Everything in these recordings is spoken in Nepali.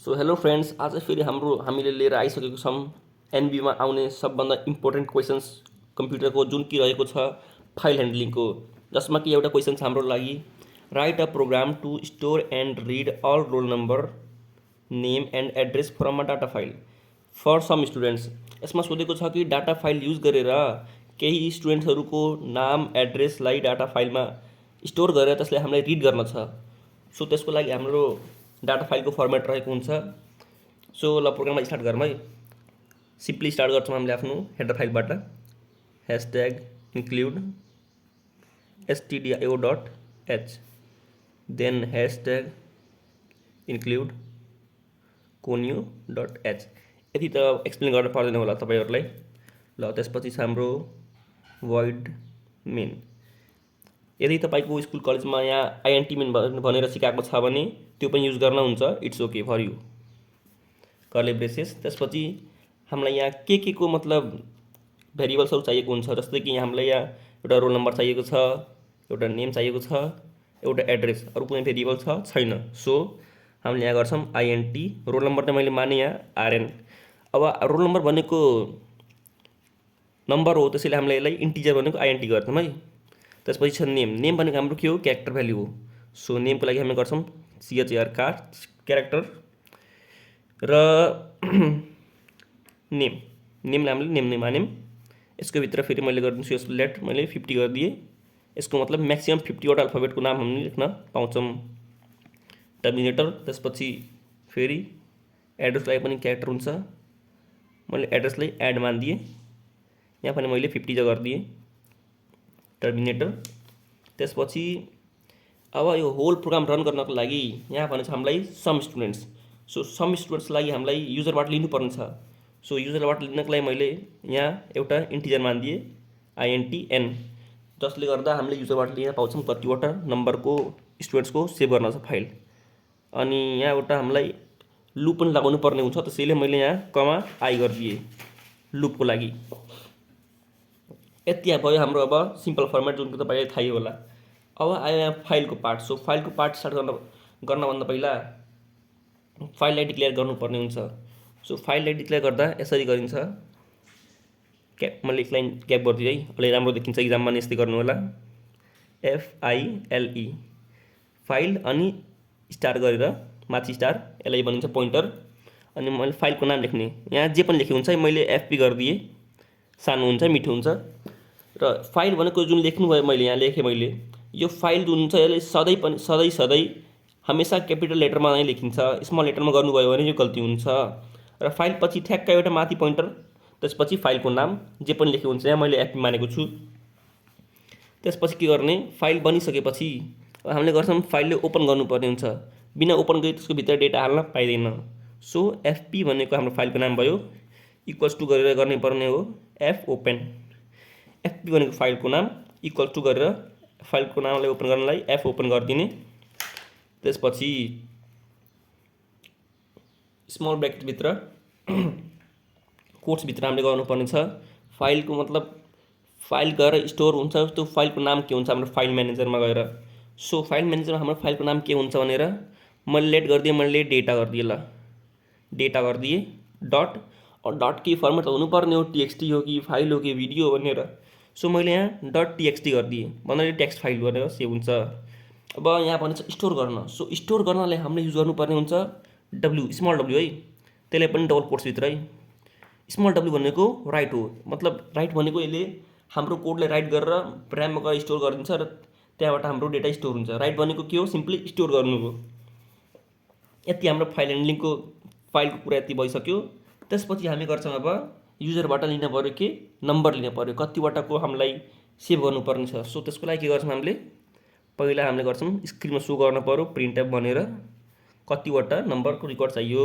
सो हेलो फ्रेन्ड्स, आज फेरि हामीले लिएर आइसकेको छौँ एनबीमा आउने सबभन्दा इम्पोर्टेन्ट क्वेसन्स कम्प्युटरको, जुन कि रहेको छ फाइल ह्यान्डलिङको, जसमा कि एउटा क्वेसन छ हाम्रो लागि, write a program to store and read all roll number name and address from a data file for some students. यसमा सोधेको छ कि डाटा फाइल युज गरेर केही स्टुडेन्ट्सहरूको नाम एड्रेसलाई डाटा फाइलमा स्टोर गरेर त्यसलाई हामीलाई रिड गर्न छ। सो त्यसको लागि हाम्रो डाटा फाइलको फर्मेट रहेको हुन्छ। सो ल प्रोग्रामलाई स्टार्ट गरौँ है। सिम्पली स्टार्ट गर्छौँ हामीले आफ्नो हेडर फाइलबाट, #include stdio.h, then #include conio.h। यति त एक्सप्लेन गर्न पर्दैन होला तपाईँहरूलाई। ल त्यसपछि छ हाम्रो void main। यदि तपाईँको स्कुल कलेजमा यहाँ आइएनटी मेन भनेर सिकाएको छ भने त्यो पनि युज गर्न हुन्छ, it's okay for you, curly braces. त्यसपछि हामीलाई यहाँ के को मतलब भेरिएबल्सहरू चाहिएको हुन्छ, जस्तै कि हामीलाई यहाँ एउटा रोल नम्बर चाहिएको छ, एउटा नेम चाहिएको छ, एउटा एड्रेस, अरू कुनै भेरिएबल छैन। सो हामीले यहाँ गर्छौँ आइएनटी। रोल नम्बर त मैले माने यहाँ आरएन। अब रोल नम्बर भनेको नम्बर हो, त्यसैले हामीले यसलाई इन्टिजर भनेको आइएनटी गर्छौँ है। त्यसपछि छ नेम। नेम भनेको हाम्रो के हो, क्यारेक्टर भ्याल्यु हो। सो नेमको लागि हामी गर्छौँ CHAR क्यारेक्टर र नेमलाई हामीले नेम नै मान्यौँ। यसको भित्र फेरि मैले गरिदिन्छु यसको लेट मैले 50 गरिदिएँ। यसको मतलब म्याक्सिमम् 50वटा अल्फाबेटको नाम हामीले लेख्न पाउँछौँ। टर्मिनेटर। त्यसपछि फेरि एड्रेसलाई पनि क्यारेक्टर हुन्छ, मैले एड्रेसलाई एड मानिदिएँ, यहाँ पनि मैले 50 गरिदिएँ टर्मिनेटर। त्यसपछि अब यो होल प्रोग्राम रन गर्नको लागि यहाँ भनेको छ हामीलाई सम स्टुडेन्ट्स। सो सम स्टुडेन्ट्सको लागि हामीलाई युजरबाट लिनुपर्ने छ। सो युजरबाट लिनको लागि मैले यहाँ एउटा इन्टिजर मानिदिएँ INTN, जसले गर्दा हामीले युजरबाट लिन पाउँछौँ कतिवटा नम्बरको स्टुडेन्ट्सको सेभ गर्न छ फाइल। अनि यहाँ एउटा हामीलाई लुप पनि लगाउनु पर्ने हुन्छ, त्यसैले मैले यहाँ कमा आई गरिदिएँ लुपको लागि। यति भयो हाम्रो अब सिम्पल फर्मेट, जुन तपाईँलाई थाहै होला। अब आयो यहाँ फाइलको पार्ट। सो फाइलको पार्ट स्टार्ट गर्नभन्दा पहिला फाइललाई डिक्लेयर गर्नुपर्ने हुन्छ। सो फाइललाई डिक्लेयर गर्दा यसरी गरिन्छ, मैले एक लाइन क्याप गरिदिएँ है, अलि राम्रो देखिन्छ इक्जाममा नि यस्तै गर्नु होला। FILE फाइल अनि स्टार गरेर माथि स्टार, यसलाई भनिन्छ पोइन्टर। अनि मैले फाइलको नाम लेख्ने, यहाँ जे पनि लेखेको हुन्छ मैले FP गरिदिएँ, सानो हुन्छ मिठो हुन्छ। र फाइल भनेको जुन लेख्नुभयो मैले यहाँ लेखेँ, मैले यो फाइल जुन हुन्छ यसले सधैँ हमेसा क्यापिटल लेटरमा नै लेखिन्छ, स्मल लेटरमा गर्नुभयो भने यो गल्ती हुन्छ। र फाइल पछि ठ्याक्कै एउटा माथि पोइन्टर, त्यसपछि फाइलको नाम जे पनि लेखेको हुन्छ, यहाँ मैले FP मानेको छु। त्यसपछि के गर्ने, फाइल बनिसकेपछि हामीले गर्छौँ फाइलले ओपन गर्नुपर्ने हुन्छ। बिना ओपन गरी त्यसको भित्र डेटा हाल्न पाइँदैन। सो FP भनेको हाम्रो फाइलको नाम भयो, इक्वल्स टु गरेर गर्ने पर्ने हो F ओपन। FP भनेको फाइलको नाम, इक्वल टु गरेर फाइलको नामलाई ओपन गर्नलाई F ओपन गरिदिने। त्यसपछि स्मल ब्र्याकेटभित्र कोट्सभित्र हामीले गर्नुपर्ने छ फाइलको मतलब फाइल गएर स्टोर हुन्छ, त्यो फाइलको नाम के हुन्छ हाम्रो फाइल म्यानेजरमा गएर। सो फाइल म्यानेजरमा हाम्रो फाइलको नाम के हुन्छ भनेर मैले लेट गरिदिएँ, मैले डेटा गरिदिएँ, ल डेटा गरिदिएँ डट। और डट के फर्मेट हुनुपर्ने हो, TXT हो कि फाइल हो कि भिडियो हो भनेर। सो मैले यहाँ .txt गरिदिएँ, भन्नाले टेक्स्ट फाइल भनेर सेभ हुन्छ। अब यहाँ भन्छ स्टोर गर्न। सो स्टोर गर्नलाई हामीले युज गर्नुपर्ने हुन्छ W, स्मल W है, त्यसलाई पनि डबल कोट्सभित्र है। स्मल W भनेको राइट हो, मतलब राइट भनेको यसले हाम्रो कोडलाई राइट गरेर ऱ्याममा गएर स्टोर गरिदिन्छ र त्यहाँबाट हाम्रो डेटा स्टोर हुन्छ। राइट भनेको के हो, सिम्पली स्टोर गर्नु हो। यति हाम्रो फाइल ह्यान्डलिङको फाइलको कुरा यति भइसक्यो। त्यसपछि हामी गर्छौँ अब युजरबाट लिन पऱ्यो के, नम्बर लिन पऱ्यो, कतिवटाको हामीलाई सेभ गर्नुपर्ने छ। सो त्यसको लागि के गर्छौँ हामीले, पहिला हामीले गर्छौँ स्क्रिनमा सो गर्न पऱ्यो प्रिन्ट एफ भनेर कतिवटा नम्बरको रेकर्ड चाहियो।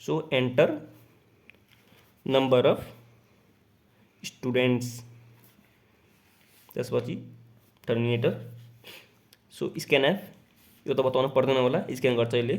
So enter number of students, त्यसपछि टर्मिनेटर। सो स्क्यान एफ, यो त बताउनु पर्दैन होला, स्क्यान गर्छ यसले।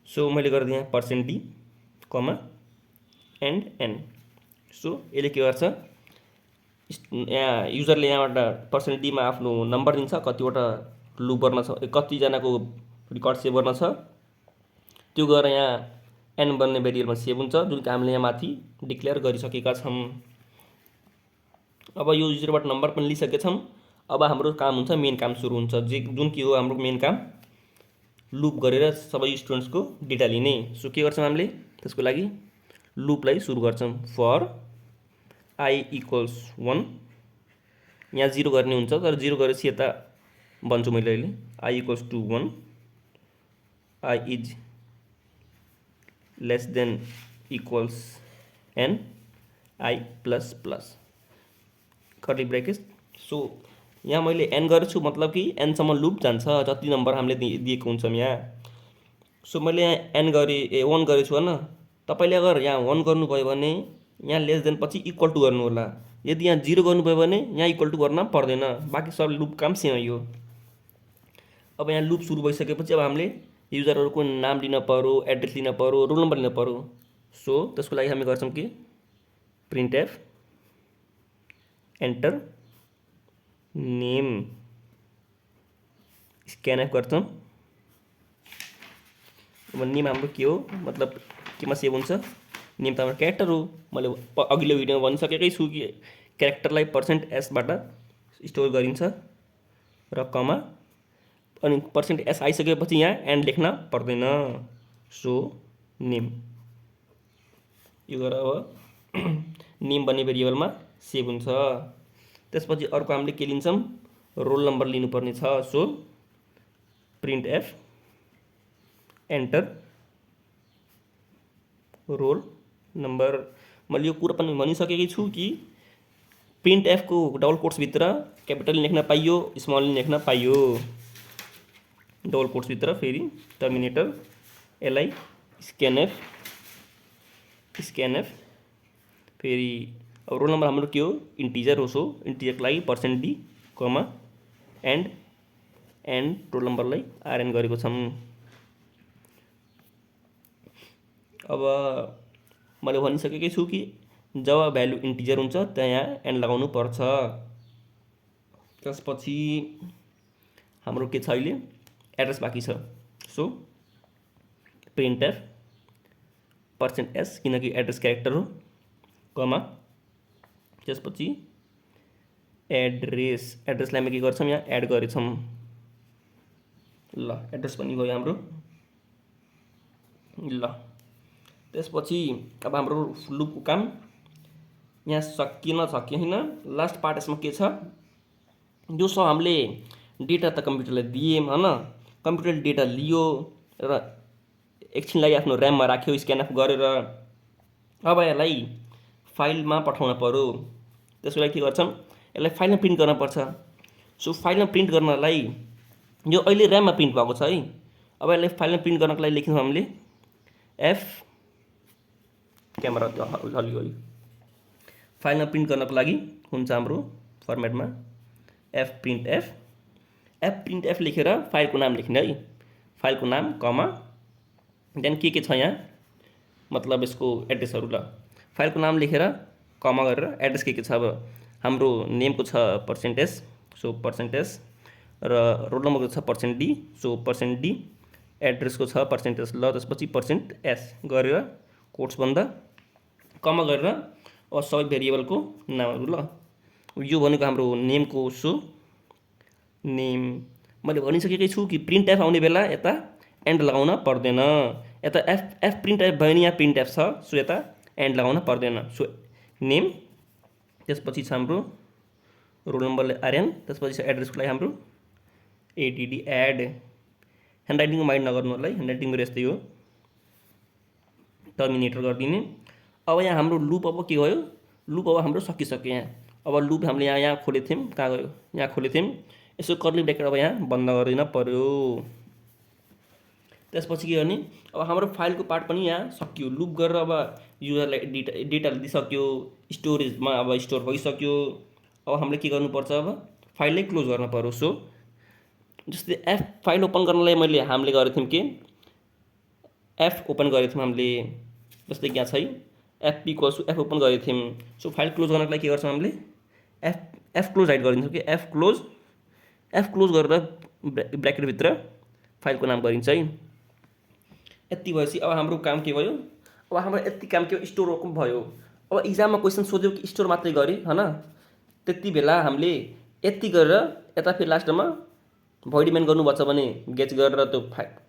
सो मैले गरिदिएँ %D, एन्ड N। सो यसले के गर्छ, यहाँ युजरले यहाँबाट %D मा आफ्नो नम्बर दिन्छ, कतिवटा लुप गर्न छ, कतिजनाको रेकर्ड सेभ गर्न छ। त्यो गएर यहाँ एन भन्ने भेरिएबलमा सेभ हुन्छ, जुन कि हामीले यहाँ माथि डिक्लेयर गरिसकेका छौँ। अब यो 0बाट नम्बर पनि लिइसकेछौँ। अब हाम्रो काम हुन्छ, मेन काम सुरु हुन्छ, जुन कि हो हाम्रो मेन काम, लुप गरेर सबै स्टुडेन्ट्सको डेटा लिने। सो के गर्छौँ हामीले त्यसको लागि लुपलाई सुरु गर्छौँ। फर आई इक्वल्स 1, यहाँ 0 गर्ने हुन्छ, तर 0 गरेपछि यता भन्छु मैले अहिले, I equals to 1, I is less than equals N, I plus plus curly bracket. So यहाँ मैले एन गरेको छु, मतलब कि एनसम्म लुप जान्छ, जति नम्बर हामीले दिएको हुन्छौँ यहाँ। सो मैले यहाँ एन गरेँ 1 गरेको छु होइन। तपाईँले अगर यहाँ 1 गर्नुभयो भने यहाँ लेस देन पछि इक्वल टू गर्नु होला। यदि यहाँ 0 गर्नुभयो भने यहाँ इक्वल टू गर्न पर्दैन, बाँकी सब लुप काम सेम हो। अब यहाँ लुप सुरु भइसकेपछि अब हामीले युजरहरूको नाम लिन पर्यो, एड्रेस लिन पर्यो, रोल नम्बर लिन पर्यो। सो त्यसको लागि हामी गर्छौँ कि print F enter name scan F गर्छौँ। अब नेम हाम्रो के हो, मतलब केमा सेभ हुन्छ, नेम त हाम्रो क्यारेक्टर हो। मैले अघिल्लो भिडियोमा भनिसकेकै छु कि क्यारेक्टरलाई %s बाट स्टोर गरिन्छ र कमा, अनि %s आइसकेपछि यहाँ एन्ड लेख्न पर्दैन। सो नेम यो गरेर अब नेम भन्ने भेरिएबलमा सेभ हुन्छ। त्यसपछि अर्को हामीले के लिन्छौँ, रोल नम्बर लिनुपर्ने छ। So print F enter roll number. मैले यो कुरा पनि भनिसकेकै छु कि प्रिन्ट एफको डबल कोट्सभित्र क्यापिटल लेख्न पाइयो, स्मल लेख्न पाइयो। डबल कोट्सभित्र फेरि टर्मिनेटर एलआई स्क्यान एफ फेरि अब रोल नम्बर हाम्रो के हो, इन्टिजर हो। सो इन्टिजरको लागि %d कमा एन्ड रोल नम्बरलाई आरएन गरेको छौँ। अब मैले भनिसकेकै छु कि जब भ्यालु इन्टिजर हुन्छ त्यहाँ यहाँ एन्ड लगाउनु पर्छ। त्यसपछि हाम्रो के छ अहिले, एड्रेस बाँकी छ। सो प्रिन्ट एफ %s, किनकि एड्रेस क्यारेक्टर हो, कमा त्यसपछि एड्रेसलाई हामी के गर्छौँ, यहाँ एड गरेछौँ। ल एड्रेस पनि गयो हाम्रो। ल त्यसपछि अब हाम्रो लुपको काम यहाँ सकिएन। लास्ट पार्ट यसमा के छ, यो सब हामीले डेटा त कम्प्युटरलाई दियौँ होइन, कम्प्युटरले डेटा लियो र एकछिनलाई आफ्नो ऱ्याममा राख्यो स्क्यान अफ गरेर। अब यसलाई फाइलमा पठाउन पर्यो। त्यसको लागि के गर्छौँ, यसलाई फाइलमा प्रिन्ट गर्नुपर्छ। सो फाइलमा प्रिन्ट गर्नलाई यो अहिले ऱ्याममा प्रिन्ट भएको छ है। अब यसलाई फाइलमा प्रिन्ट गर्नको लागि लेख्छौँ हामीले एफ क्यामेरा हल्लियो, फाइलमा प्रिन्ट गर्नको लागि हुन्छ हाम्रो फर्मेटमा एफ प्रिन्ट एफ लेखेर फाइलको नाम लेख्ने है, फाइलको नाम कमा देन के छ यहाँ, मतलब यसको एड्रेसहरू। ल फाइलको नाम लेखेर कमा गरेर एड्रेस के छ, अब हाम्रो नेमको छ %s, सो %s र रोल नम्बरको छ %d, सो %d एड्रेसको छ %s। ल त्यसपछि %s गरेर कोट्स बन्द कमा गरेर अब सबै भेरिएबलको नामहरू। ल यो भनेको हाम्रो नेमको। सो नेम मैले भनिसकेकै छु कि प्रिन्ट एफ आउने बेला यता एन्ड लगाउन पर्दैन, यता एफ प्रिन्ट एफ भयो भने यहाँ प्रिन्ट एफ छ, सो यता एन्ड लगाउन पर्दैन। सो नेम, त्यसपछि छ हाम्रो रोल नम्बरले आरएन, त्यसपछि छ एड्रेसको लागि हाम्रो एडिडी एड। ह्यान्डराइटिङको माइन्ड नगर्नु होला है, ह्यान्डराइटिङ मेरो यस्तै हो। टर्मिनेटर गरिदिने। अब यहाँ हाम्रो लुप अब के भयो, लुप अब हाम्रो सकिसक्यो यहाँ। अब लुप हामीले यहाँ खोलेको थियौँ, कहाँ गयो, यहाँ खोलेको थियौँ। यसो कर्ली ब्रेकेट अब यहाँ बन्द गरिदिन पर्यो। त्यसपछि के गर्ने, अब हाम्रो फाइलको पार्ट पनि यहाँ सकियो। लुप गरेर अब युजरलाई डेटा दिइसक्यो, स्टोरेजमा अब स्टोर भइसक्यो। अब हामीले के गर्नुपर्छ, अब फाइललाई क्लोज गर्न पर्यो। सो जस्तै एफ फाइल ओपन गर्नलाई हामीले गरेको थियौँ के एफ ओपन गरेको थियौँ हामीले, जस्तै यहाँ छ है F equals to F open गरेको थियौँ। सो फाइल क्लोज गर्नको लागि के गर्छौँ हामीले एफ क्लोज हाइड गरिदिन्छौँ कि एफ क्लोज गरेर ब्राकेटभित्र फाइलको नाम गरिन्छ है। यति भएपछि अब हाम्रो काम के भयो, अब हाम्रो यति काम के स्टोरको भयो। अब इक्जाममा क्वेसन सोध्यो कि स्टोर मात्रै गरे हैन, त्यति बेला हामीले यति गरेर यता फेरि लास्टमा भोइड मेन गर्नुपर्छ भने गेच गरेर त्यो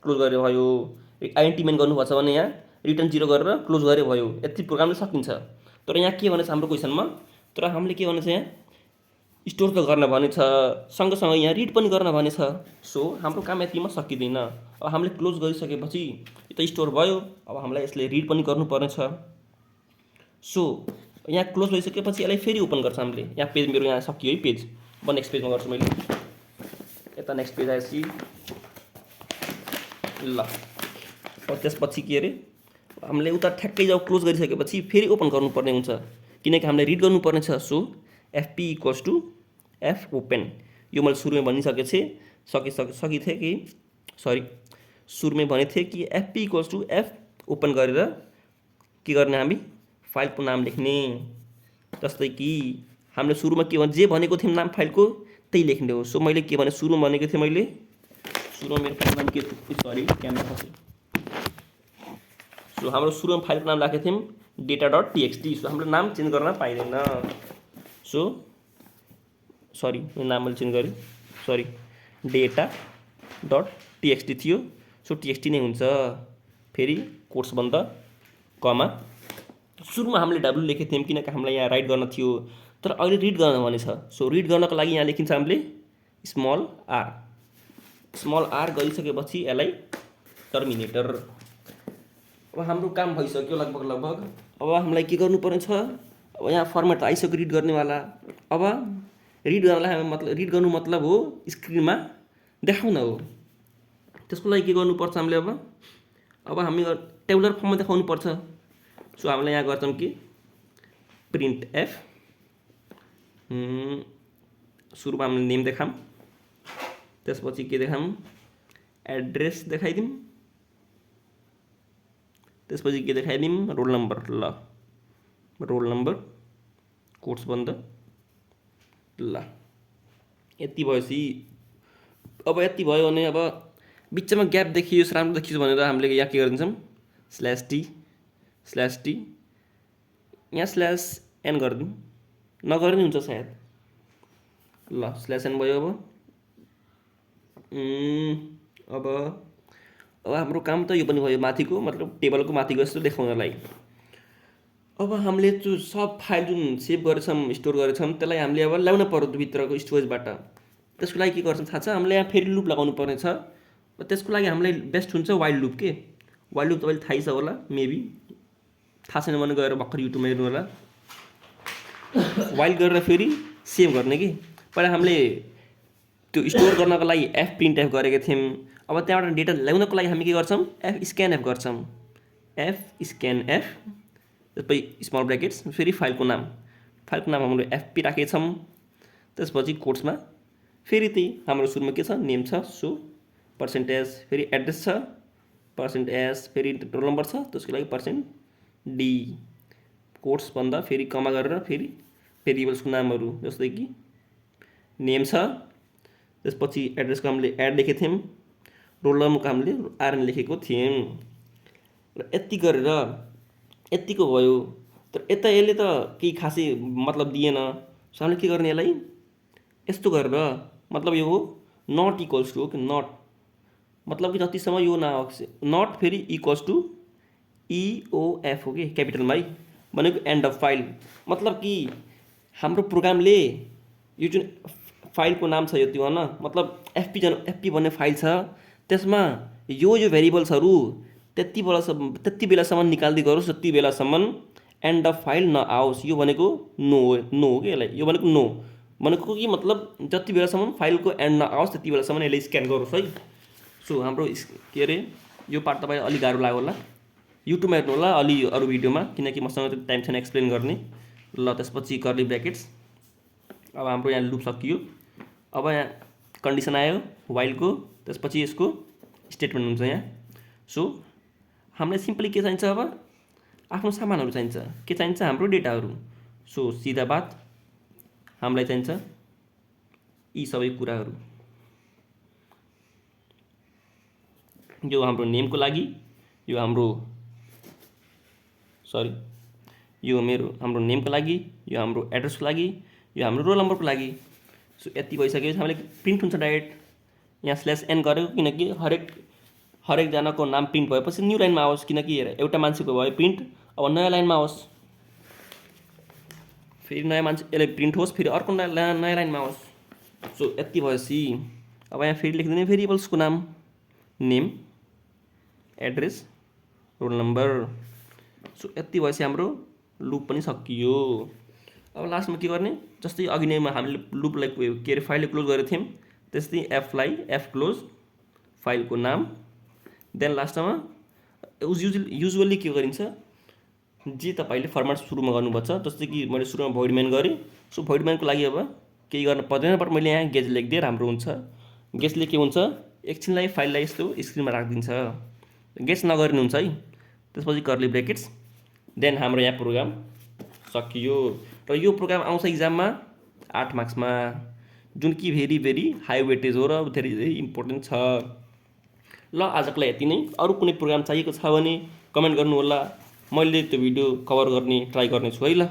क्लोज गरे भयो, आइएनटी मेन गर्नुपर्छ भने यहाँ रिटर्न 0 गरेर क्लोज गरे भयो। यति प्रोग्रामले सकिन्छ। तर यहाँ के भनेछ हाम्रो क्वेसनमा, तर हामीले के भनेछ यहाँ स्टोर त गर्न भनेछ, सँगसँगै यहाँ रिड पनि गर्न भनेछ। सो हाम्रो काम यतिमा सकिँदैन। अब हामीले क्लोज गरिसकेपछि यो त स्टोर भयो, अब हामीलाई यसले रिड पनि गर्नुपर्नेछ। सो यहाँ क्लोज भइसकेपछि यसलाई फेरि ओपन गर्छ हामीले। यहाँ पेज मेरो यहाँ सकियो है पेज। अब नेक्स्ट पेजमा गर्छु मैले। यता नेक्स्ट पेज आएपछि ल अब त्यसपछि के अरे हामीले उता ठ्याक्कै जाऊ क्लोज गरिसकेपछि फेरि ओपन गर्नुपर्ने हुन्छ, किनकि हामीले रिड गर्नुपर्ने छ। So FP equals to F open. यो मैले सुरुमै भनिसकेको थिएँ कि सरी सुरुमै भनेको थिएँ कि FP equals to F open गरेर के गर्ने हामी फाइलको नाम लेख्ने। जस्तै कि हामीले सुरुमा के भने जे भनेको थियौँ नाम फाइलको त्यही लेख्ने हो। सो मैले के भने सुरुमा भनेको थिएँ मैले सुरुमा मेरो फाइलको नाम के सरी क्यामेरा खस्यो। सो हाम्रो सुरुमा फाइलको नाम राखेको थियौँ data.txt। सो हाम्रो नाम चेन्ज गर्न पाइँदैन। सो सरी नाम मैले चेन्ज गरेँ, सरी data.txt थियो। सो txt नै हुन्छ। फेरि कोट्स बन्द कमा। सुरुमा हामीले w लेखेको थियौँ किनकि हामीलाई यहाँ राइट गर्न थियो, तर अहिले रिड गर्न भनेछ। सो रिड गर्नको लागि यहाँ लेखिन्छ हामीले स्मल आर गरिसकेपछि यसलाई टर्मिनेटर। अब हाम्रो काम भइसक्यो लगभग। अब हामीलाई के गर्नुपर्ने छ, अब यहाँ फर्मेट आइसक्यो रिड गर्नेवाला। अब रिड गर्नलाई हामी रिड गर्नु मतलब हो स्क्रिनमा देखाउन हो। त्यसको लागि के गर्नुपर्छ हामीले अब हामी टेबुलर फर्ममा देखाउनु पर्छ। सो हामीले यहाँ गर्छौँ कि प्रिन्ट एफ, सुरुमा हामीले नेम देखाऊँ, त्यसपछि के देखाऊँ एड्रेस देखाइदिउँ, त्यसपछि के देखाइदिउँ रोल नम्बर। ल रोल नम्बर कोट्स बन्द। ल यति भएपछि अब यति भयो भने अब बिचमा ग्याप देखियोस् राम्रो देखियोस् भनेर हामीले यहाँ के गरिदिन्छौँ /t यहाँ /n गरिदिउँ, नगरे नि हुन्छ सायद। ल /n भयो। अब हाम्रो काम त यो पनि भयो माथिको मतलब टेबलको माथिको जस्तो देखाउनलाई। अब हामीले त्यो सब फाइल जुन सेभ गरेछौँ स्टोर गरेछौँ त्यसलाई हामीले अब ल्याउन पर्यो भित्रको स्टोरेजबाट। त्यसको लागि के गर्छौँ थाहा छ, हामीले यहाँ फेरि लुप लगाउनु पर्ने छ। त्यसको लागि हामीलाई बेस्ट हुन्छ वाइल्ड लुप के। वाइल्ड लुप तपाईँले थाहै छ होला मेबी, थाहा छैन भने गएर भर्खर युट्युबमा हेर्नु होला। वाइल्ड गरेर फेरि सेभ गर्ने कि पहिला हामीले त्यो स्टोर गर्नको लागि एफ प्रिन्ट एफ गरेको थियौँ। अब त्यहाँबाट डेटा ल्याउनको लागि हामी के गर्छौँ एफ स्क्यान एफ गर्छौँ। एफ स्क्यान एफ त्यसपछि स्मल ब्र्याकेट्स फेरि फाइलको नाम हाम्रो एफपी राखेछौँ। त्यसपछि कोट्समा फेरि त्यही हाम्रो सुरुमा के छ नेम छ। सो % फेरि एड्रेस छ, %s फेरि रोल नम्बर छ, त्यसको लागि %d कोट्स भन्दा फेरि कमा गरेर फेरि भेरिएबल्सको नामहरू जस्तै कि नेम छ, त्यसपछि एड्रेसको हामीले एड लेखेको थियौँ, रोल नम्बरको हामीले आरएन लेखेको थियौँ। र यति गरेर यतिको भयो। तर यता यसले त केही खासै मतलब दिएन। सो हामीले के गर्ने यसलाई यस्तो गरेर मतलब यो हो नट इक्वल्स टु हो कि नट मतलब कि जतिसम्म यो नट फेरि इक्वल्स टु EOF हो कि क्यापिटलमा है भनेको एन्ड अफ फाइल। मतलब कि हाम्रो प्रोग्रामले यो जुन फाइलको नाम छ यो त्यो होइन मतलब एफपी भन्ने फाइल छ त्यसमा यो भेरिएबल्सहरू त्यति बेलासम्म निकाल्दै गरोस् जति बेलासम्म एन्ड अफ फाइल नआओस्। यो भनेको नो हो कि यसलाई यो भनेको नो भनेको कि मतलब जति बेलासम्म फाइलको एन्ड नआओस् त्यति बेलासम्म यसले स्क्यान गरोस् है। सो हाम्रो के अरे यो पार्ट तपाईँ अलिक गाह्रो लाग्यो होला, युट्युबमा हेर्नु होला अलि अरू भिडियोमा, किनकि मसँग त टाइम छैन एक्सप्लेन गर्ने। ल त्यसपछि कर्ली ब्र्याकेट्स। अब हाम्रो यहाँ लुप सकियो। अब यहाँ कन्डिसन आयो वाइलको, त्यसपछि यसको स्टेटमेन्ट हुन्छ यहाँ। सो हामीलाई सिम्पली के चाहिन्छ अब आफ्नो सामानहरू चाहिन्छ, के चाहिन्छ हाम्रो डेटाहरू। सो सिधा बात हामीलाई चाहिन्छ यी सबै कुराहरू। यो हाम्रो नेमको लागि, यो हाम्रो नेमको लागि, यो हाम्रो एड्रेसको लागि, यो हाम्रो रोल नम्बरको लागि। सो यति भइसकेपछि हामीले प्रिन्ट हुन्छ डाइरेक्ट यहाँ /n गरेको, किनकि हरेकजनाको नाम प्रिन्ट भएपछि न्यू लाइनमा आओस्, किनकि एउटा मान्छेको भयो प्रिन्ट, अब नयाँ लाइनमा आओस्, फेरि नयाँ मान्छे यसले प्रिन्ट होस्, फेरि अर्को नयाँ लाइनमा आओस्। सो यति भएपछि अब यहाँ फेरि लेखिदिने भेरिएबल्सको नाम, name, address, roll number. So यति भएपछि हाम्रो लुप पनि सकियो। अब लास्टमा के गर्ने, जस्तै अघि नै हामीले लुपलाई के अरे फाइलले क्लोज गरेको थियौँ, त्यस्तै एफ क्लोज फाइलको नाम, देन लास्टमा युजुअली के गरिन्छ, जे तपाईँले फर्मेट सुरुमा गर्नुपर्छ, जस्तै कि मैले सुरुमा भोइड मेन गरेँ। सो भोइड मेनको लागि अब केही गर्न पर्दैन, बट मैले यहाँ गेज लेखिदिएँ, राम्रो हुन्छ। गेजले के हुन्छ, एकछिनलाई फाइललाई यस्तो स्क्रिनमा राखिदिन्छ, गेस नगर्नु हुन्छ है। त्यसपछि कर्ली ब्रेकेट्स, देन हाम्रो यहाँ प्रोग्राम सकियो। र यो प्रोग्राम आउँछ इक्जाममा 8 मार्क्समा, जुन कि भेरी भेरी हाई वेटेज हो र धेरै धेरै इम्पोर्टेन्ट छ। ल आजको लागि यति नै। अरू कुनै प्रोग्राम चाहिएको छ भने कमेन्ट गर्नु होला, मैले त्यो भिडियो कभर गर्ने ट्राई गर्नेछु है। ल।